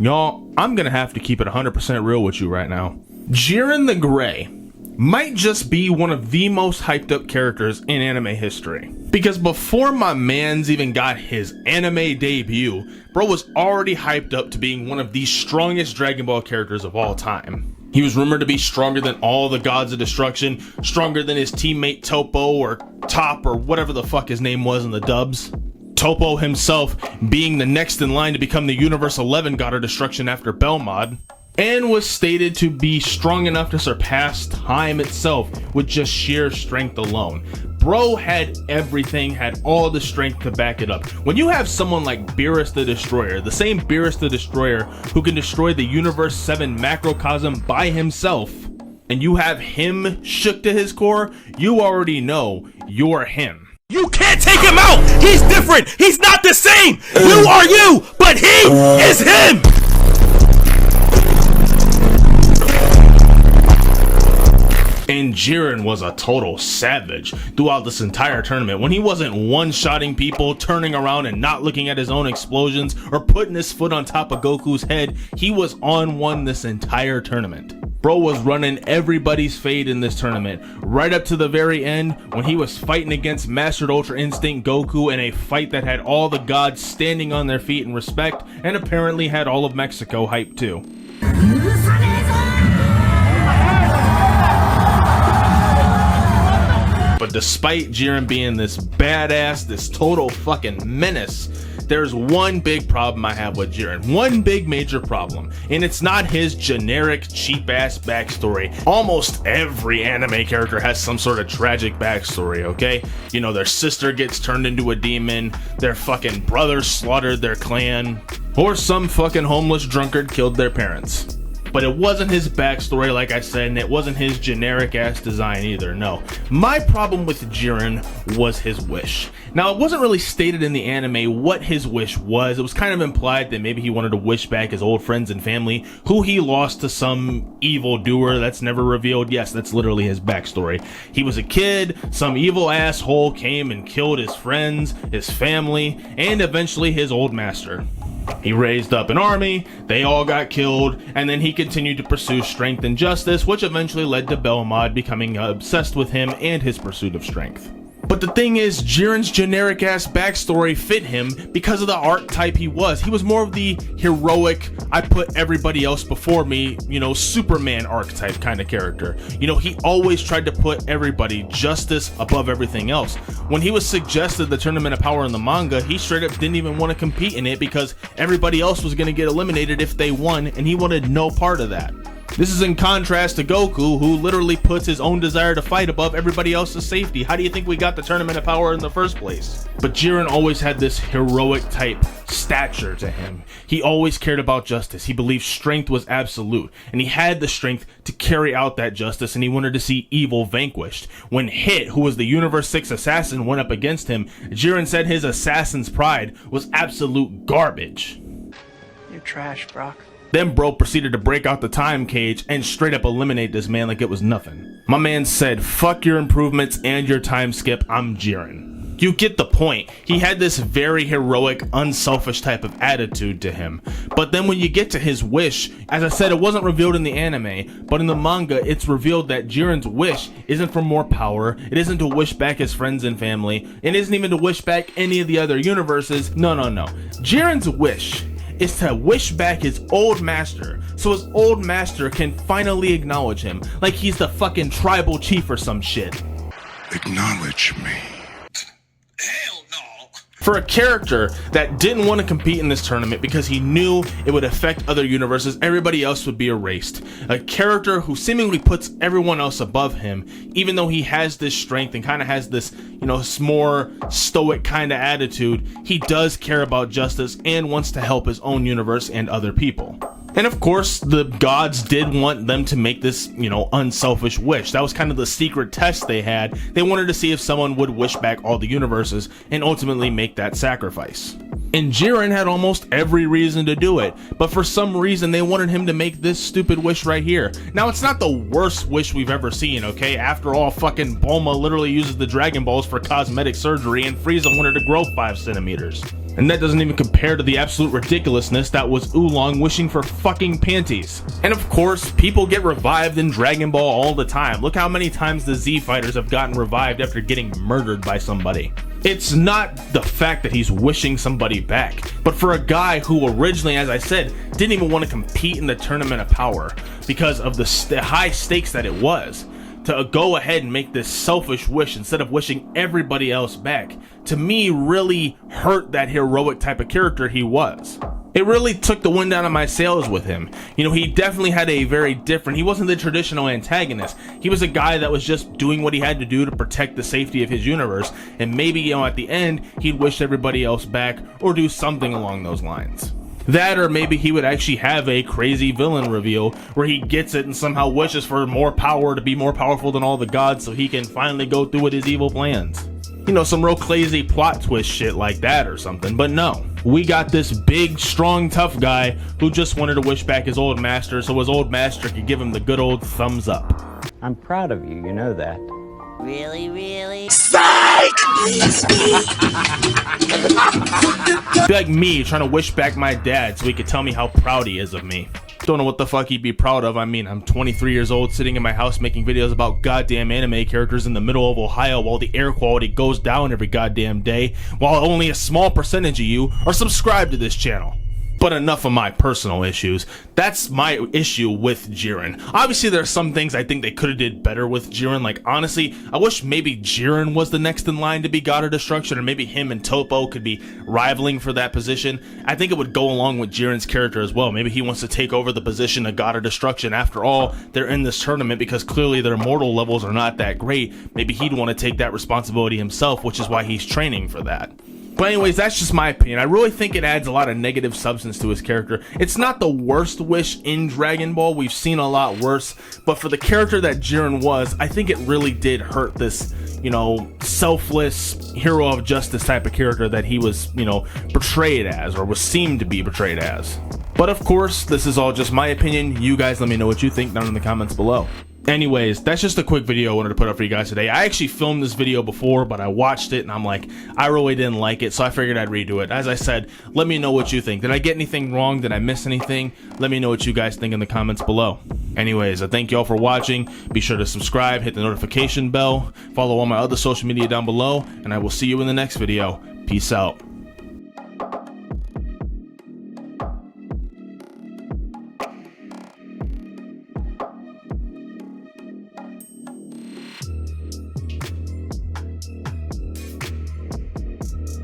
Y'all, I'm gonna have to keep it 100% real with you right now. Jiren the Gray might just be one of the most hyped up characters in anime history. Because before my mans even got his anime debut, bro was already hyped up to being one of the strongest Dragon Ball characters of all time. He was rumored to be stronger than all the gods of destruction, stronger than his teammate Topo or Top or whatever the fuck his name was in the dubs. Topo himself being the next in line to become the Universe 11 God of Destruction after Belmod, and was stated to be strong enough to surpass time itself with just sheer strength alone. Bro had everything, had all the strength to back it up. When you have someone like Beerus the Destroyer, the same Beerus the Destroyer who can destroy the Universe 7 macrocosm by himself, and you have him shook to his core, you already know you're him. You can't take him out! He's different! He's not the same! You are you, but he is him! And Jiren was a total savage throughout this entire tournament. When he wasn't one-shotting people, turning around and not looking at his own explosions, or putting his foot on top of Goku's head, he was on one this entire tournament. Bro was running everybody's fade in this tournament, right up to the very end when he was fighting against Mastered Ultra Instinct Goku in a fight that had all the gods standing on their feet in respect, and apparently had all of Mexico hyped too. But despite Jiren being this badass, this total fucking menace, there's one big problem I have with Jiren. One big major problem. And it's not his generic cheap ass backstory. Almost every anime character has some sort of tragic backstory, okay? You know, their sister gets turned into a demon, their fucking brother slaughtered their clan, or some fucking homeless drunkard killed their parents. But it wasn't his backstory, like I said, and it wasn't his generic ass design either, no. My problem with Jiren was his wish. Now, it wasn't really stated in the anime what his wish was. It was kind of implied that maybe he wanted to wish back his old friends and family, who he lost to some evil doer that's never revealed. Yes, that's literally his backstory. He was a kid, some evil asshole came and killed his friends, his family, and eventually his old master. He raised up an army, they all got killed, and then he continued to pursue strength and justice, which eventually led to Belmod becoming obsessed with him and his pursuit of strength. But the thing is, Jiren's generic ass backstory fit him because of the archetype he was. He was more of the heroic, I put everybody else before me, you know, Superman archetype kind of character. You know, he always tried to put everybody, justice above everything else. When he was suggested the Tournament of Power in the manga, he straight up didn't even want to compete in it because everybody else was going to get eliminated if they won, and he wanted no part of that. This is in contrast to Goku, who literally puts his own desire to fight above everybody else's safety. How do you think we got the Tournament of Power in the first place? But Jiren always had this heroic type stature to him. He always cared about justice. He believed strength was absolute, and he had the strength to carry out that justice, and he wanted to see evil vanquished. When Hit, who was the Universe 6 assassin, went up against him, Jiren said his assassin's pride was absolute garbage. You're trash, Brock. Then bro proceeded to break out the time cage and straight up eliminate this man like it was nothing. My man said, fuck your improvements and your time skip, I'm Jiren. You get the point. He had this very heroic, unselfish type of attitude to him. But then when you get to his wish, as I said, it wasn't revealed in the anime, but in the manga, it's revealed that Jiren's wish isn't for more power, it isn't to wish back his friends and family, it isn't even to wish back any of the other universes. No. Jiren's wish is to wish back his old master, so his old master can finally acknowledge him, like he's the fucking tribal chief or some shit. Acknowledge me. Hell no! For a character that didn't want to compete in this tournament because he knew it would affect other universes, everybody else would be erased. A character who seemingly puts everyone else above him, even though he has this strength and kind of has this, you know, more stoic kind of attitude, he does care about justice and wants to help his own universe and other people. And of course, the gods did want them to make this, you know, unselfish wish. That was kind of the secret test they had. They wanted to see if someone would wish back all the universes and ultimately make that sacrifice. And Jiren had almost every reason to do it, but for some reason they wanted him to make this stupid wish right here. Now, it's not the worst wish we've ever seen, okay? After all, fucking Bulma literally uses the Dragon Balls for cosmetic surgery and Frieza wanted to grow 5 centimeters. And that doesn't even compare to the absolute ridiculousness that was Oolong wishing for fucking panties. And of course, people get revived in Dragon Ball all the time. Look how many times the Z fighters have gotten revived after getting murdered by somebody. It's not the fact that he's wishing somebody back, but for a guy who originally, as I said, didn't even want to compete in the Tournament of Power because of the high stakes that it was, to go ahead and make this selfish wish instead of wishing everybody else back, to me really hurt that heroic type of character he was. It really took the wind out of my sails with him. You know, he definitely had a very different, he wasn't the traditional antagonist. He was a guy that was just doing what he had to do to protect the safety of his universe, and maybe, you know, at the end, he'd wish everybody else back or do something along those lines. That, or maybe he would actually have a crazy villain reveal where he gets it and somehow wishes for more power to be more powerful than all the gods so he can finally go through with his evil plans. You know, some real crazy plot twist shit like that or something, but no. We got this big, strong, tough guy who just wanted to wish back his old master so his old master could give him the good old thumbs up. I'm proud of you, you know that. Really, really? Be like me trying to wish back my dad so he could tell me how proud he is of me. Don't know what the fuck he'd be proud of. I mean, I'm 23 years old sitting in my house making videos about goddamn anime characters in the middle of Ohio while the air quality goes down every goddamn day, while only a small percentage of you are subscribed to this channel. But enough of my personal issues. That's my issue with Jiren. Obviously, there are some things I think they could have did better with Jiren. Like, honestly, I wish maybe Jiren was the next in line to be God of Destruction, or maybe him and Topo could be rivaling for that position. I think it would go along with Jiren's character as well. Maybe he wants to take over the position of God of Destruction. After all, they're in this tournament because clearly their mortal levels are not that great. Maybe he'd want to take that responsibility himself, which is why he's training for that. But anyways, that's just my opinion. I really think it adds a lot of negative substance to his character. It's not the worst wish in Dragon Ball. We've seen a lot worse. But for the character that Jiren was, I think it really did hurt this, you know, selfless hero of justice type of character that he was, you know, portrayed as, or was seemed to be portrayed as. But of course, this is all just my opinion. You guys let me know what you think down in the comments below. Anyways, that's just a quick video I wanted to put up for you guys today. I actually filmed this video before, but I watched it and I'm like, I really didn't like it, so I figured I'd redo it. As I said, let me know what you think. Did I get anything wrong? Did I miss anything? Let me know what you guys think in the comments below. Anyways, I thank y'all for watching. Be sure to subscribe, hit the notification bell, follow all my other social media down below, and I will see you in the next video. Peace out.